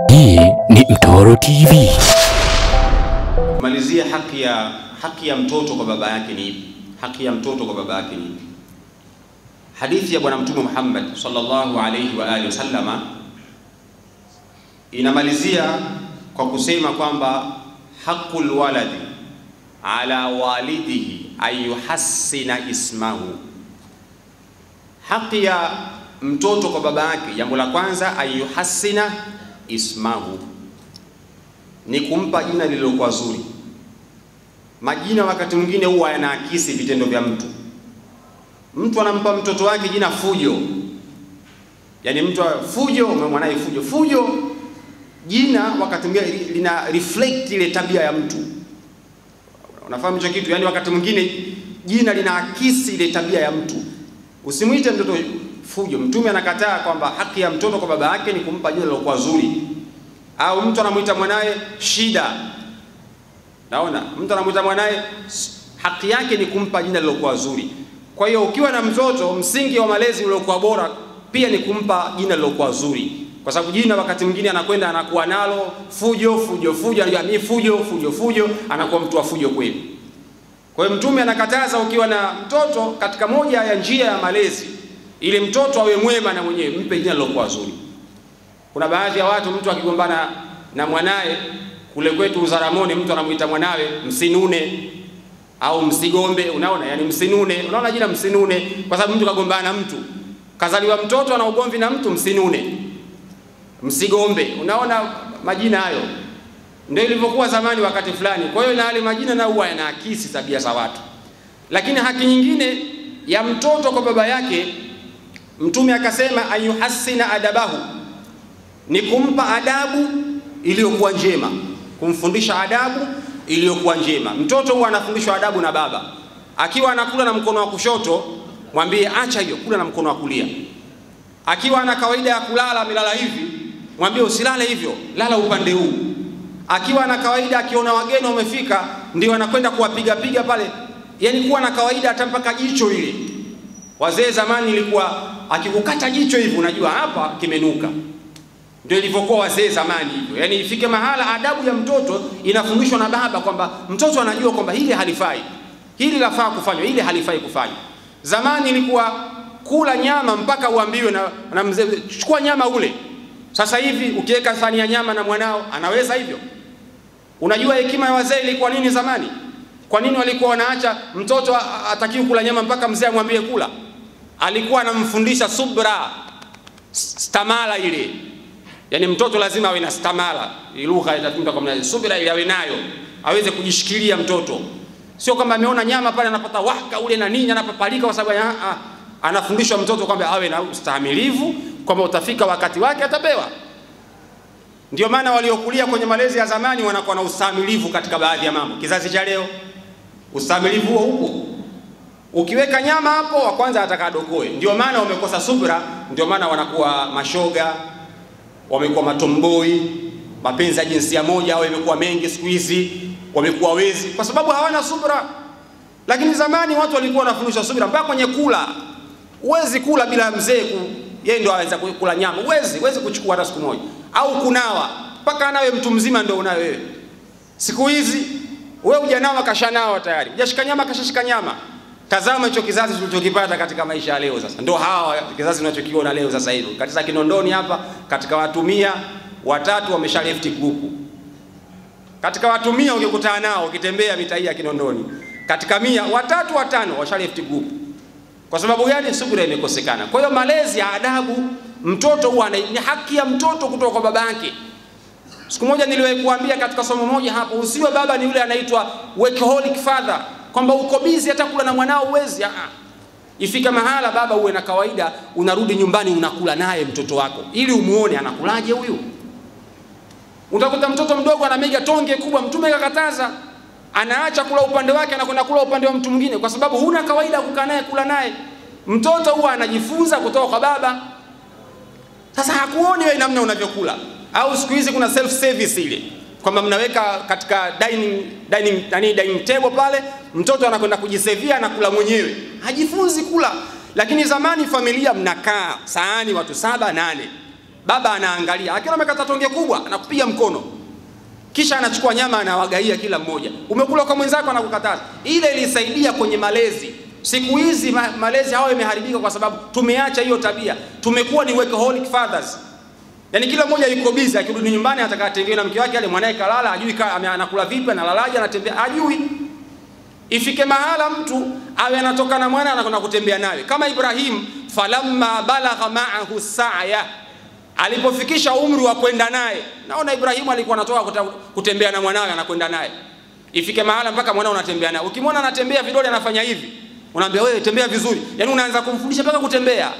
Hii ni Mtoro TV. Malizia haki ya mtoto kwa baba yake ni ipi? Haki ya mtoto kwa baba yake ni ipi? Hadithi ya Bwana Mtume Muhammad sallallahu alayhi wa alihi wasallama inamalizia kwa kusema kwamba haqqul waladi ala walidihi ayuhassina ismahu. Haki ya mtoto kwa baba yake, jambo la kwanza, ayuhassina ismahu, ni kumpa jina lililokuwa zuri. Majina wakati mwingine huwa yanaakisi vitendo vya mtu. Mtu anampa mtoto wake jina Fujo, yani mtu Fujo, mwanae Fujo. Fujo jina wakati mwingine lina reflect ile tabia ya mtu. Unafahamu hicho kitu? Yani wakati mwingine jina linaakisi ile tabia ya mtu. Usimuite mtoto Fujo. Mtume anakataa kwamba haki ya mtoto kwa baba yake ni kumpa jina lilokuwa zuri. Au mtu anamuita mwanae Shida. Naona mtu anamuita mwanae, haki yake ni kumpa jina lilokuwa zuri. Kwa hiyo ukiwa na mtoto, msingi wa malezi uliokuwa bora pia ni kumpa jina lilokuwa zuri. Kwa sababu jina wakati mwingine anakwenda anakuwa nalo Fujo, anajua mimi Fujo, anakuwa mtu wa fujo kweli. Kwa hiyo Mtume anakataza ukiwa na mtoto, katika moja ya njia ya malezi ili mtoto awe mwema na mwenyewe, mpe jina lilokuwa zuri. Kuna baadhi ya watu, mtu akigombana na mwanae kule kwetu Uzaramoni, mtu anamuita mwanawe Msinune au Msigombe. Unaona, yani Msinune, unaona jina Msinune kwa sababu mtu kagombana na mtu, kazaliwa mtoto ana ugomvi na mtu, Msinune, Msigombe. Unaona majina hayo ndio ilivyokuwa zamani wakati fulani. Kwa hiyo na yale majina na huwa yanaakisi tabia za watu. Lakini haki nyingine ya mtoto kwa baba yake, Mtume akasema ayuhassina adabahu, ni kumpa adabu iliyokuwa njema, kumfundisha adabu iliyokuwa njema. Mtoto huwa anafundishwa adabu na baba. Akiwa anakula na mkono wa kushoto, mwambie acha hiyo, kula na mkono wa kulia. Akiwa ana kawaida ya kulala amelala hivi, mwambie usilale hivyo, lala upande huu. Akiwa ana kawaida akiona wageni wamefika ndio anakwenda kuwapiga pale, yani kuwa na kawaida hata mpaka jicho ile. Wazee zamani ilikuwa akikukata jicho hivi unajua hapa kimenuka. Ndio ilivyokuwa wazee zamani hivyo. Yani ifike mahala adabu ya mtoto inafundishwa na baba, kwamba mtoto anajua kwamba hili halifai, hili lafaa kufanywa, hili halifai kufanywa. Zamani ilikuwa kula nyama mpaka uambiwe na mzee, chukua nyama ule. Sasa hivi ukiweka sahani ya nyama na mwanao anaweza hivyo. Unajua hekima ya wazee ilikuwa nini zamani? Kwa nini walikuwa wanaacha mtoto atakiwa kula nyama mpaka mzee amwambie kula? Alikuwa anamfundisha subra, stamala ile. Yani mtoto lazima awe na stamala. Lugha inatumika kwa subra, ili awe nayo, aweze kujishikilia mtoto. Sio kama ameona nyama pale anapata waka ule na nini anapapalika, kwa sababu anafundishwa mtoto kwamba awe na ustahimilivu, kwamba utafika wakati wake atapewa. Ndio maana waliokulia kwenye malezi ya zamani wanakuwa na ustahimilivu katika baadhi ya mambo. Kizazi cha leo ustahimilivu huo upo. Ukiweka nyama hapo, wa kwanza atakadokoe. Ndio maana wamekosa subra, ndio maana wanakuwa mashoga, wamekuwa matomboi, mapenzi ya jinsia moja au yamekuwa mengi siku hizi, wamekuwa wezi kwa sababu hawana subra. Lakini zamani watu walikuwa wanafundishwa subra mpaka kwenye kula. Uwezi kula bila mzee yeye ndio anaweza kula nyama. Uwezi kuchukua hata siku moja. Au kunawa mpaka nawe mtu mzima ndio unayo wewe. Siku hizi wewe hujanawa kashanao tayari. Hujashika nyama kashashika nyama. Tazama hicho kizazi tulichokipata katika maisha ya leo sasa. Ndio hawa kizazi tunachokiona leo sasa hivi. Katika Kinondoni hapa, katika watu 100, 3 wamesha left group. Katika watu 100 ukikutana nao ukitembea mitaa ya Kinondoni, katika 100, 3, 5 washa left group. Kwa sababu gani? Subira imekosekana. Kwa hiyo malezi ya adabu, mtoto huwa ni haki ya mtoto kutoka kwa baba yake. Siku moja niliwahi kuambia katika somo moja hapo, usiwe baba ni yule anaitwa workaholic father, kwamba uko busy hata kula na mwanao uwezi. Ifika mahala baba uwe na kawaida, unarudi nyumbani unakula naye mtoto wako ili umuone anakulaje huyu. Utakuta mtoto mdogo anamega tonge kubwa, Mtume akakataza, anaacha kula upande wake anakwenda kula upande wa mtu mwingine, kwa sababu huna kawaida kukaa naye kula naye. Mtoto huwa anajifunza kutoka kwa baba. Sasa hakuoni wewe namna unavyokula. Au siku hizi kuna self service ile, kwamba mnaweka katika dining table pale, mtoto anakwenda kujisevia na kula mwenyewe. Hajifunzi kula. Lakini zamani familia mnakaa sahani watu 7, 8. baba anaangalia, akiona amekata tonge kubwa anakupiga mkono, kisha anachukua nyama anawagaia kila mmoja. Umekula kwa mwenzako anakukataza. Ile ilisaidia kwenye malezi. Siku hizi malezi hao yameharibika kwa sababu tumeacha hiyo tabia. Tumekuwa ni workaholic fathers. Yaani kila mmoja yuko busy, akirudi nyumbani atakaatengea na mke wake, ale mwanae kalala, ajui anakula vipi, analalaje, anatembea, ajui. Ifike mahala mtu awe anatoka na mwana anakwenda kutembea naye. Kama Ibrahim, falamma balagha ma'ahu sa'ya, alipofikisha umri wa kwenda naye. Naona Ibrahim alikuwa anatoka kutembea na mwanawe, anakwenda naye. Ifike mahala mpaka mwanao unatembea naye. Ukimwona anatembea vidole anafanya hivi, unaambia wewe tembea vizuri. Yaani unaanza kumfundisha mpaka kutembea.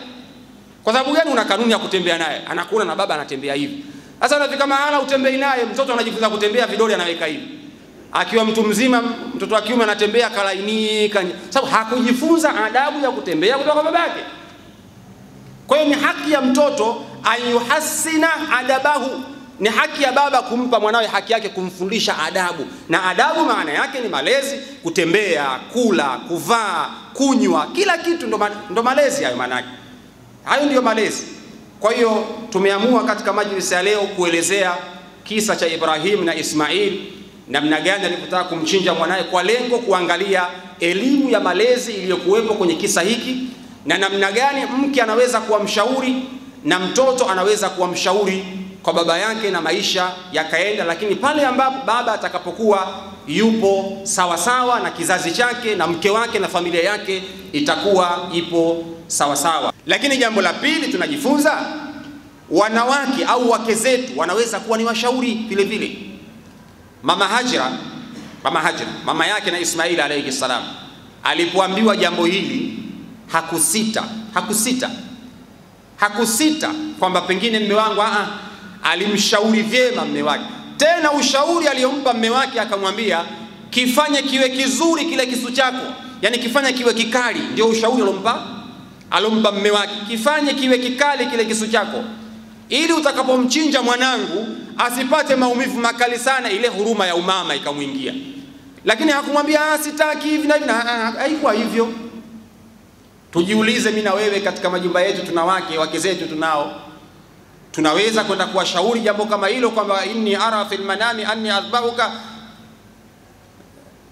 Kwa sababu gani? Una kanuni ya kutembea naye. Anakuona na baba anatembea hivi. Sasa unafika mahala utembei naye, mtoto anajifunza kutembea vidole anaweka hivi. Akiwa mtu mzima, mtoto wa kiume anatembea kalainika, sababu hakujifunza adabu ya kutembea kutoka kwa babake. Kwa hiyo ni haki ya mtoto ayuhassina adabahu. Ni haki ya baba kumpa mwanawe haki yake, kumfundisha adabu. Na adabu maana yake ni malezi, kutembea, kula, kuvaa, kunywa, kila kitu ndo malezi hayo maana yake. Hayo ndio malezi. Kwa hiyo tumeamua katika majlisi ya leo kuelezea kisa cha Ibrahim na Ismail, namna gani alipotaka kumchinja mwanae, kwa lengo kuangalia elimu ya malezi iliyokuwepo kwenye kisa hiki, na namna gani mke anaweza kuwa mshauri na mtoto anaweza kuwa mshauri kwa baba yake na maisha yakaenda. Lakini pale ambapo baba atakapokuwa yupo sawa sawa na kizazi chake na mke wake na familia yake itakuwa ipo sawa sawa. Lakini jambo la pili tunajifunza, wanawake au wake zetu wanaweza kuwa ni washauri vile vile. Mama Hajra, mama yake na Ismail alayhi salam, alipoambiwa jambo hili hakusita kwamba pengine mume wangu, alimshauri vyema mume wake. Tena ushauri aliyompa mume wake akamwambia, kifanye kiwe kizuri kile kisu chako, yani kifanye kiwe kikali. Ndio ushauri alompa mume wake, kifanye kiwe kikali kile kisu chako, ili utakapomchinja mwanangu asipate maumivu makali sana. Ile huruma ya umama ikamuingia. Lakini hakumwambia sitaki hivi na hivi, haikuwa hivyo. Tujiulize mimi na wewe, katika majumba yetu tuna wake zetu tunao, tunaweza kwenda kuwashauri jambo kama hilo, kwamba inni ara fil manami anni azbahuka,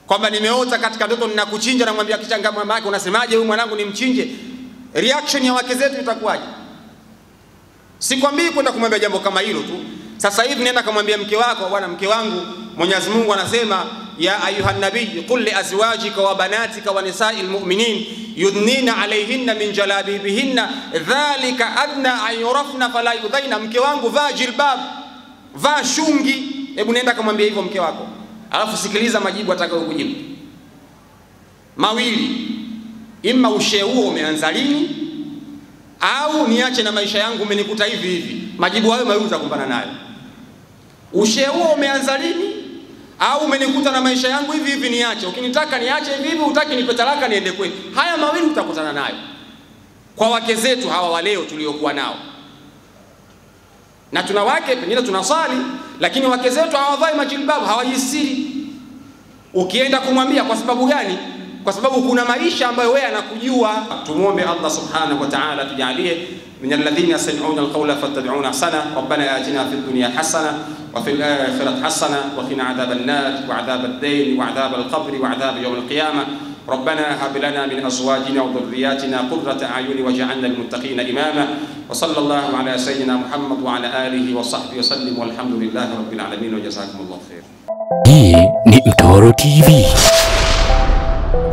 kwamba nimeota katika ndoto ninakuchinja, namwambia kichanga mama yake, unasemaje huyu mwanangu nimchinje? Reaction ya wake zetu itakuwaje? Sikwambii kwenda kumwambia jambo kama hilo tu. Sasa hivi nenda kumwambia mke wako, bwana mke wangu, Mwenyezi Mungu anasema ya ayuhan nabiy qul li azwajika wa banatika wa nisa'il mu'minin yudnina alayhinna min jalabibihinna dhalika adna an yurafna fala yudhaina. Mke wangu vaa jilbab, vaa shungi. Hebu nenda kumwambia hivyo mke wako, alafu sikiliza majibu atakayokujibu mawili. Ima ushe huo umeanza lini, au niache na maisha yangu umenikuta hivi hivi. Majibu hayo mawili utakumbana nayo. Ushe huo umeanza lini, au umenikuta na maisha yangu hivi hivi, niache. Ukinitaka niache hivi hivi, utaki nipe talaka niende kwetu. Haya mawili utakutana nayo kwa wake zetu hawa wa leo tuliokuwa nao. Na tuna wake pengine tunasali, lakini wake zetu hawavai majilbabu, hawajisiri. Ukienda kumwambia, kwa sababu gani? Kwa sababu kuna maisha ambayo wewe anakujua. Tumuombe Allah subhanahu wa ta'ala tujalie min alladhina yastami'una alqawla fattabi'una ahsana. Rabbana atina fid dunya hasana wa fil akhirati hasana wa qina adhaban nar wa adhabad dayn wa adhabal qabri wa adhab yawm alqiyamah. ربنا هب لنا من ازواجنا وذرياتنا قرة اعين واجعلنا للمتقين اماما. وصلى الله على سيدنا محمد وعلى اله وصحبه وسلم والحمد لله رب العالمين وجزاكم الله خير. Hii ni Mtoro TV.